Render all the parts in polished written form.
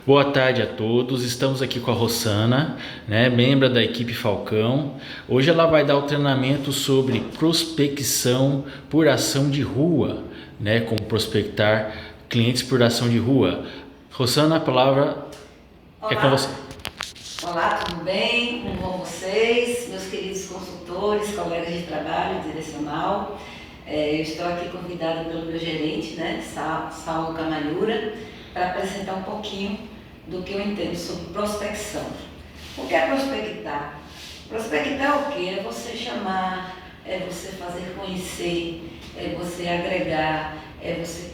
Boa tarde a todos, estamos aqui com a Rossana, membro da equipe Falcão. Hoje ela vai dar o treinamento sobre prospecção por ação de rua, como prospectar clientes por ação de rua. Rossana, a palavra é com você. Olá, tudo bem? Como vão vocês, meus queridos consultores, colegas de trabalho, direcional? Eu estou aqui convidada pelo meu gerente, Saulo Camalhura, para apresentar um pouquinho do que eu entendo sobre prospecção. O que é prospectar? Prospectar é o quê? É você chamar, é você fazer conhecer, é você agregar, é você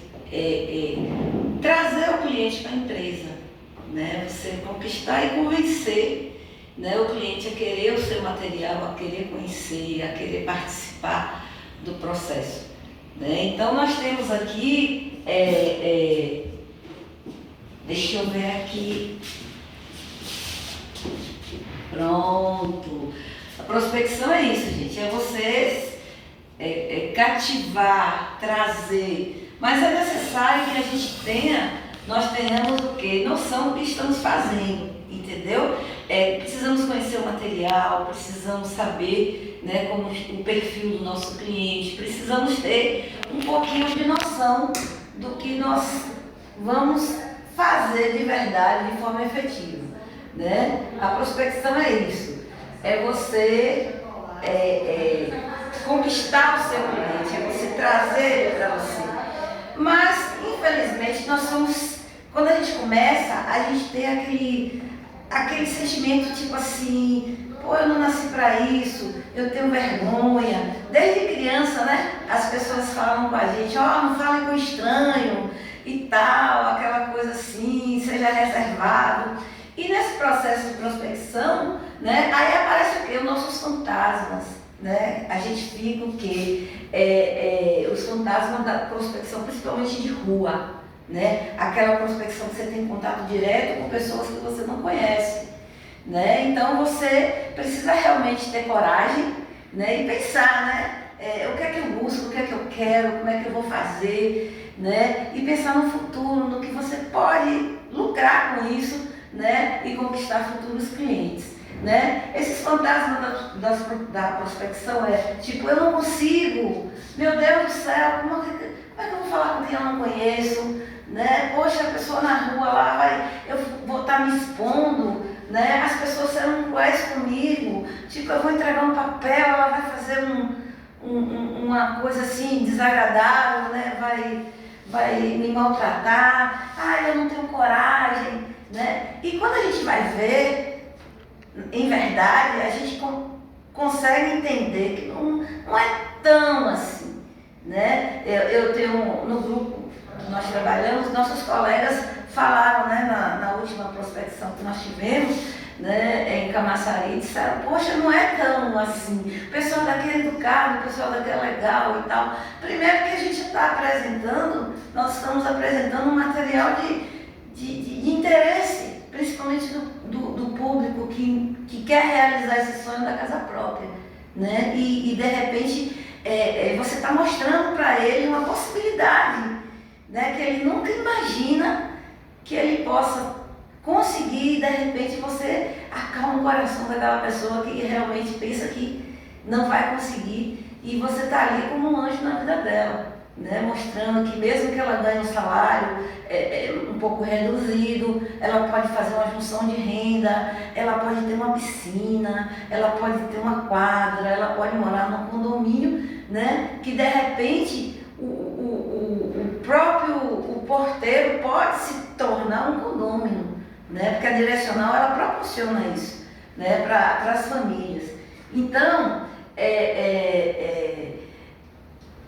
trazer o cliente para a empresa, Você conquistar e convencer, o cliente a querer o seu material, a querer conhecer, a querer participar do processo. Então nós temos aqui, deixa eu ver aqui, pronto. A prospecção é isso, gente, é você cativar, trazer, mas é necessário que a gente nós tenhamos o quê? Noção do que estamos fazendo, entendeu? Precisamos conhecer o material, precisamos saber como o perfil do nosso cliente, precisamos ter um pouquinho de noção do que nós vamos fazer de verdade, de forma efetiva. A prospecção é isso, é você conquistar o seu cliente, é você trazer ele para você. Mas, infelizmente, quando a gente começa, a gente tem aquele sentimento tipo assim, pô, eu não nasci para isso, eu tenho vergonha. Desde criança, as pessoas falam com a gente, não falem com estranho e tal, aquela coisa assim, seja reservado. E nesse processo de prospecção, aí aparece o quê? Os nossos fantasmas, A gente fica o quê? Os fantasmas da prospecção, principalmente de rua, Aquela prospecção que você tem contato direto com pessoas que você não conhece, Então você precisa realmente ter coragem, e pensar, o que é que eu busco, o que é que eu quero, como é que eu vou fazer, e pensar no futuro, no que você pode lucrar com isso, e conquistar futuros clientes, Esses fantasmas da prospecção tipo, eu não consigo, meu Deus do céu, como é que eu vou falar com quem eu não conheço, Poxa, a pessoa na rua lá eu vou estar me expondo, As pessoas serão cruéis comigo, tipo, eu vou entregar um papel, ela vai fazer uma coisa assim desagradável, vai me maltratar, eu não tenho coragem, E quando a gente vai ver, em verdade, a gente consegue entender que não é tão assim, Eu tenho, no grupo que nós trabalhamos, nossos colegas falaram, na última prospecção que nós tivemos, em Camaçari, disseram, poxa, não é tão assim, o pessoal daqui é educado, o pessoal daqui é legal e tal. Primeiro que a gente está apresentando, nós estamos apresentando um material de interesse, principalmente do público que quer realizar esse sonho da casa própria, E de repente você está mostrando para ele uma possibilidade, que ele nunca imagina que ele possa conseguir, e de repente você acalma o coração daquela pessoa que realmente pensa que não vai conseguir, e você está ali como um anjo na vida dela, mostrando que mesmo que ela ganhe um salário um pouco reduzido, ela pode fazer uma junção de renda, ela pode ter uma piscina, ela pode ter uma quadra, ela pode morar num condomínio, que de repente o porteiro pode se tornar um condômino, Porque a direcional ela proporciona isso, para as famílias. Então,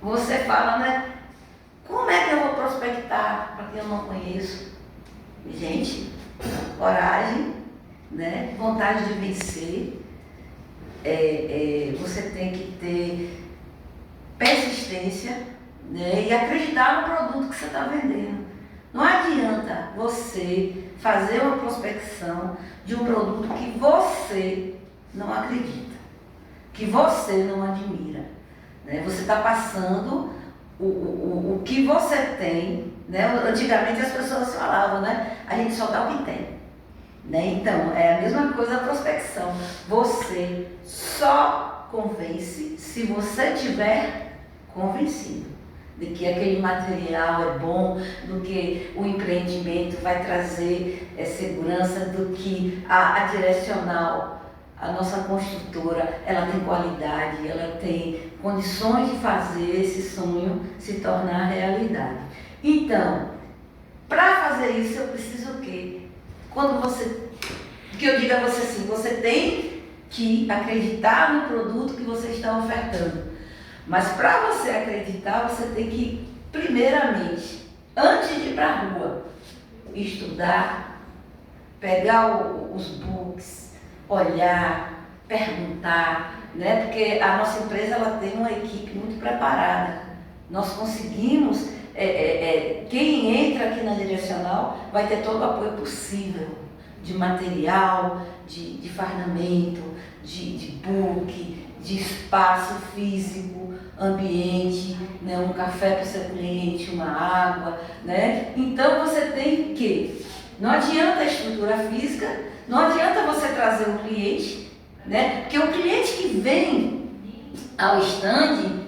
você fala, como é que eu vou prospectar para quem eu não conheço? Gente, coragem, vontade de vencer, você tem que ter persistência, e acreditar no produto que você está vendendo. Não adianta você fazer uma prospecção de um produto que você não acredita, que você não admira, Você está passando o que você tem Né? Antigamente as pessoas falavam, né? A gente só dá o que tem. Né? Então, é a mesma coisa a prospecção. Você só convence se você tiver convencido de que aquele material é bom, do que o empreendimento vai trazer segurança, do que a direcional, a nossa construtora, ela tem qualidade, ela tem condições de fazer esse sonho se tornar realidade. Então, para fazer isso eu preciso o quê? Que eu diga a você assim, você tem que acreditar no produto que você está ofertando. Mas para você acreditar, você tem que, primeiramente, antes de ir para a rua, estudar, pegar os books, olhar, perguntar, né? Porque a nossa empresa ela tem uma equipe muito preparada. Nós conseguimos, quem entra aqui na Direcional vai ter todo o apoio possível, de material, de fardamento, de book, de espaço físico, ambiente, né? Um café para o seu cliente, uma água, né? Então você tem que, não adianta a estrutura física, não adianta você trazer um cliente, né? Porque o cliente que vem ao stand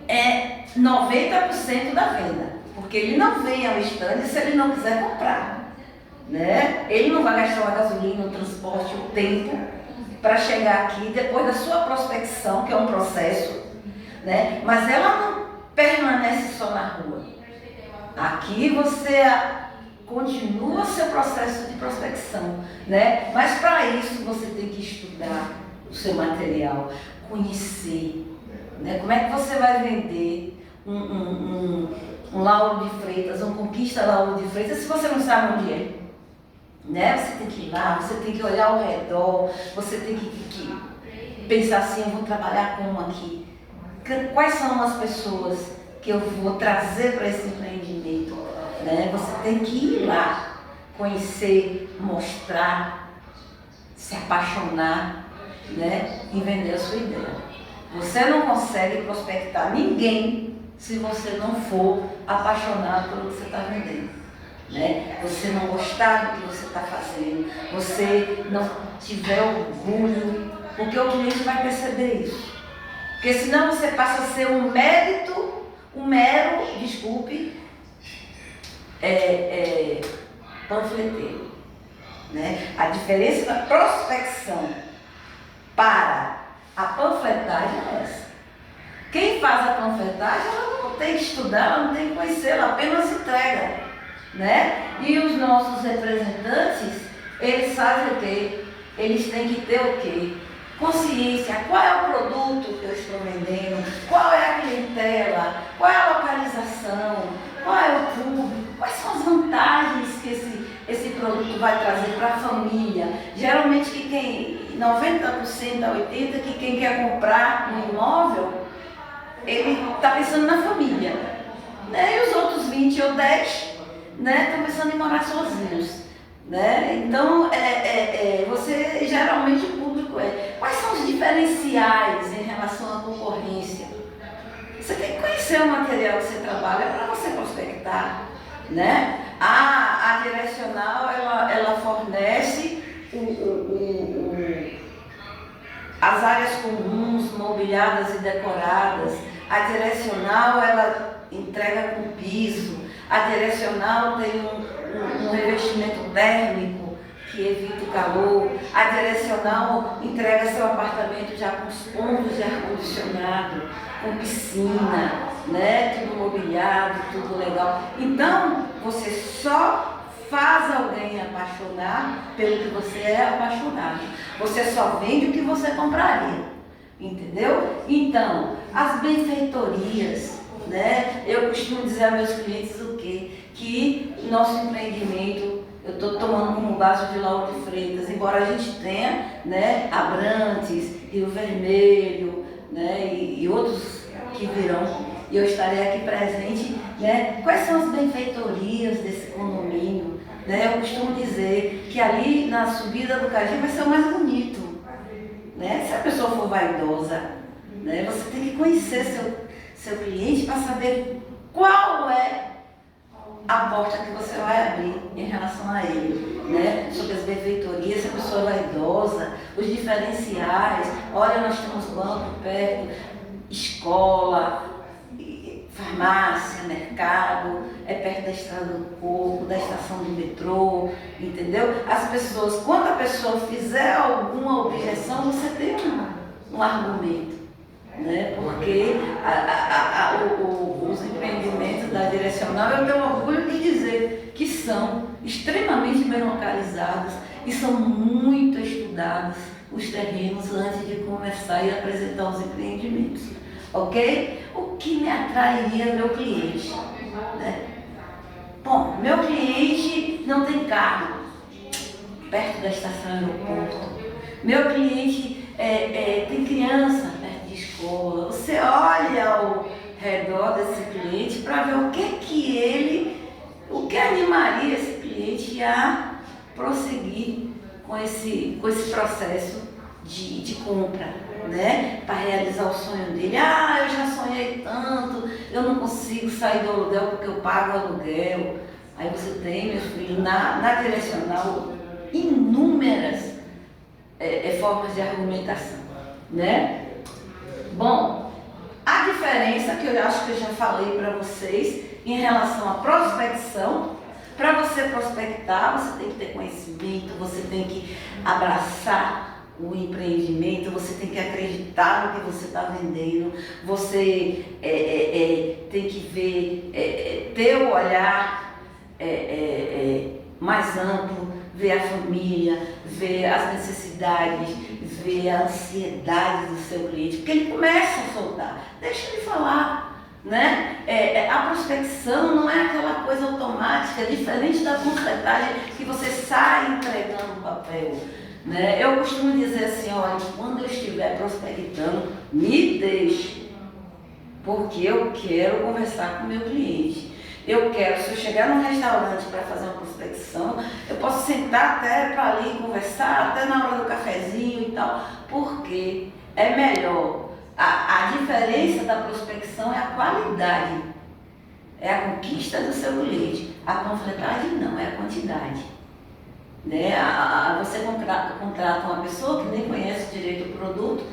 é 90% da venda, porque ele não vem ao stand se ele não quiser comprar, né? Ele não vai gastar uma gasolina, o transporte, o tempo para chegar aqui depois da sua prospecção, que é um processo, né? Mas ela não permanece só na rua. Aqui você continua seu processo de prospecção, né? Mas para isso você tem que estudar o seu material, conhecer, né? Como é que você vai vender um Lauro de Freitas, um Conquista Lauro de Freitas, se você não sabe onde é? Né? Você tem que ir lá, você tem que olhar ao redor, você tem que pensar assim, eu vou trabalhar como aqui? Quais são as pessoas que eu vou trazer para esse empreendimento? Né? Você tem que ir lá, conhecer, mostrar, se apaixonar, né? E vender a sua ideia. Você não consegue prospectar ninguém se você não for apaixonado pelo que você está vendendo. Né? Você não gostar do que você está fazendo, você não tiver orgulho, porque o cliente vai perceber isso. Porque senão você passa a ser um mero, panfleteiro. Né? A diferença da prospecção para a panfletagem é essa. Quem faz a panfletagem, ela não tem que estudar, ela não tem que conhecer, ela apenas entrega. Né? E os nossos representantes, eles fazem o quê? Eles têm que ter o quê? Consciência, qual é o produto que eu estou vendendo, qual é a clientela, qual é a localização, qual é o público, quais são as vantagens que esse produto vai trazer para a família. Geralmente 90% a 80% que quem quer comprar um imóvel, ele está pensando na família. Né? E os outros 20 ou 10 estão pensando em morar sozinhos. Né? Então, você geralmente o público quais são os diferenciais em relação à concorrência? Você tem que conhecer o material que você trabalha para você prospectar. Né? A Direcional, ela fornece as áreas comuns, mobiliadas e decoradas. A Direcional, ela entrega com piso. A Direcional tem um revestimento térmico que evita o calor. A Direcional entrega seu apartamento já com os pontos de ar-condicionado, com piscina, né? Tudo mobiliado, tudo legal. Então, você só faz alguém apaixonar pelo que você é apaixonado. Você só vende o que você compraria. Entendeu? Então, as benfeitorias, né? Eu costumo dizer a meus clientes o quê? Que nosso empreendimento, eu estou tomando como base de Lauro de Freitas, embora a gente tenha, né, Abrantes, Rio Vermelho, né, e outros que virão, e eu estarei aqui presente, né? Quais são as benfeitorias desse condomínio? Né? Eu costumo dizer que ali na subida do Cagi vai ser o mais bonito. Né? Se a pessoa for vaidosa, né? Você tem que conhecer seu cliente para saber qual é a porta que você vai abrir em relação a ele, né? Sobre as benfeitorias, se a pessoa é idosa, os diferenciais. Olha, nós temos banco perto, escola, farmácia, mercado, é perto da estrada do corpo, da estação do metrô, entendeu? As pessoas, quando a pessoa fizer alguma objeção, você tem um argumento, né? Porque os empreendimentos da Direcional, eu tenho orgulho de dizer que são extremamente bem localizados e são muito estudados os terrenos antes de começar e apresentar os empreendimentos, ok? O que me atrairia é meu cliente, né? Bom, meu cliente não tem carro perto da estação aeroporto, meu cliente tem criança perto de escola. Você olha ao redor desse cliente para ver o que animaria esse cliente a prosseguir com esse processo de compra, né? Para realizar o sonho dele. Eu já sonhei tanto, eu não consigo sair do aluguel porque eu pago o aluguel. Aí você tem, meu filho, na Direcional, inúmeras formas de argumentação, né? Bom, a diferença que eu acho que eu já falei para vocês em relação à prospecção. Para você prospectar, você tem que ter conhecimento, você tem que abraçar o empreendimento, você tem que acreditar no que você está vendendo, você tem que ver, ter o olhar mais amplo, ver a família, ver as necessidades, ver a ansiedade do seu cliente, porque ele começa a soltar, deixa ele falar. Né? A prospecção não é aquela coisa automática, é diferente da panfletagem que você sai entregando o papel. Né? Eu costumo dizer assim, olha, quando eu estiver prospectando, me deixe, porque eu quero conversar com o meu cliente. Eu quero, se eu chegar num restaurante para fazer uma prospecção, eu posso sentar até para ali conversar, até na hora do cafezinho e tal, porque é melhor. A diferença da prospecção é a qualidade, é a conquista do seu cliente. A panfletagem não, é a quantidade. Né? Você contrata uma pessoa que nem conhece direito o produto,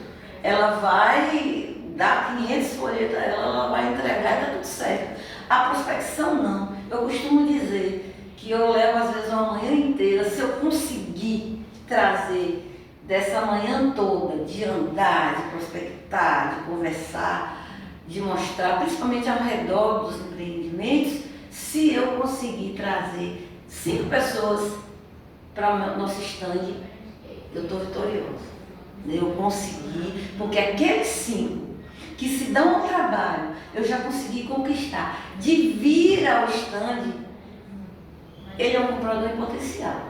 ela vai dar 500 folhetos a ela vai entregar e está tudo certo. A prospecção não. Eu costumo dizer que eu levo às vezes uma manhã inteira, se eu conseguir trazer dessa manhã toda, de andar, de prospectar, de conversar, de mostrar, principalmente ao redor dos empreendimentos, se eu conseguir trazer 5 pessoas para o nosso stand, eu estou vitoriosa. Eu consegui, porque aqueles 5 que se dão ao trabalho, eu já consegui conquistar, de vir ao stand, ele é um comprador em potencial.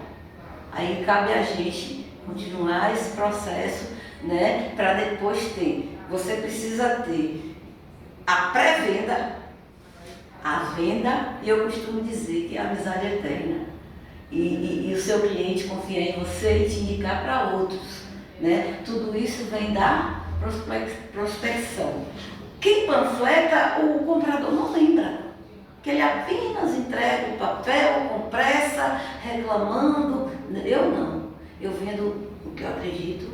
Aí cabe a gente continuar esse processo, né, para depois ter. Você precisa ter a pré-venda, a venda, e eu costumo dizer que a amizade é eterna. E o seu cliente confiar em você e te indicar para outros, né? Tudo isso vem da prospecção. Quem panfleta, o comprador não lembra, que ele apenas entrega o papel com pressa, reclamando. Eu não. Eu vendo o que eu acredito,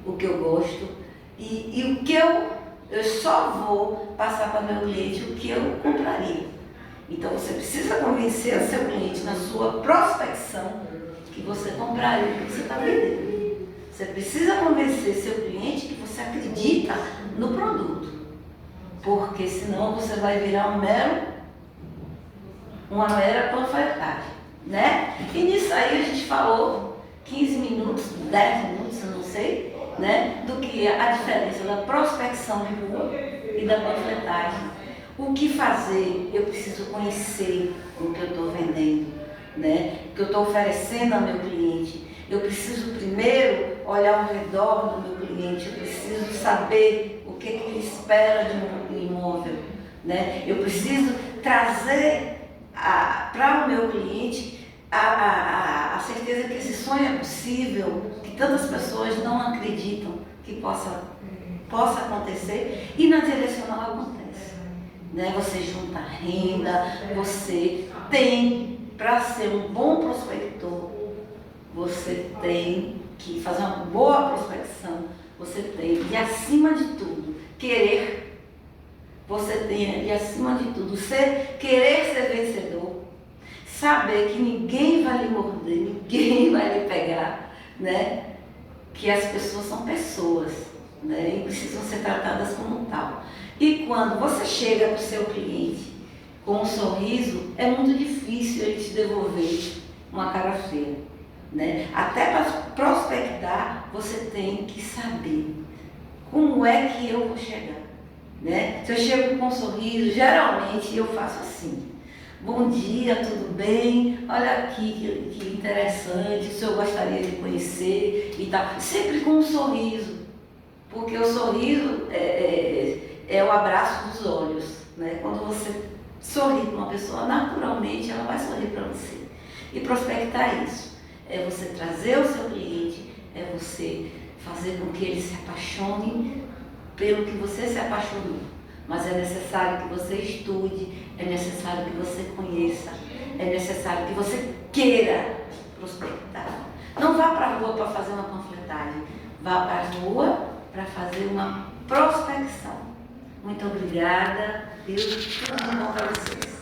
o que eu gosto e o que eu só vou passar para o meu cliente o que eu compraria. Então você precisa convencer o seu cliente na sua prospecção que você compraria o que você está vendendo. Você precisa convencer seu cliente que você acredita no produto, porque senão você vai virar uma mera panfletagem, né? E nisso aí a gente falou 15 minutos, 10 minutos, eu não sei, né? Do que é a diferença da prospecção de rua e da panfletagem. O que fazer? Eu preciso conhecer o que eu estou vendendo, né? O que eu estou oferecendo ao meu cliente. Eu preciso primeiro olhar ao redor do meu cliente, eu preciso saber o que ele espera de um imóvel, né? Eu preciso trazer para o meu cliente a certeza que esse sonho é possível, que tantas pessoas não acreditam que possa acontecer, e na Direcional acontece. né? Você junta renda, você tem, para ser um bom prospector, você tem que fazer uma boa prospecção, você tem, e acima de tudo, querer, você tem, e acima de tudo, querer ser vencedor, saber que ninguém vai lhe morder, ninguém vai lhe pegar, né? Que as pessoas são pessoas, né? E precisam ser tratadas como tal. E quando você chega para o seu cliente com um sorriso, é muito difícil ele te devolver uma cara feia, né? Até para prospectar, você tem que saber como é que eu vou chegar, né? Se eu chego com um sorriso, geralmente eu faço assim: bom dia, tudo bem? Olha aqui que interessante, o senhor gostaria de conhecer e tal. Sempre com um sorriso, porque o sorriso é o abraço dos olhos, né? Quando você sorri para uma pessoa, naturalmente ela vai sorrir para você. E prospectar é isso, é você trazer o seu cliente, é você fazer com que ele se apaixone pelo que você se apaixonou. Mas é necessário que você estude, é necessário que você conheça, é necessário que você queira prospectar. Não vá para a rua para fazer uma panfletagem, vá para a rua para fazer uma prospecção. Muito obrigada, Deus, tudo de bom para vocês.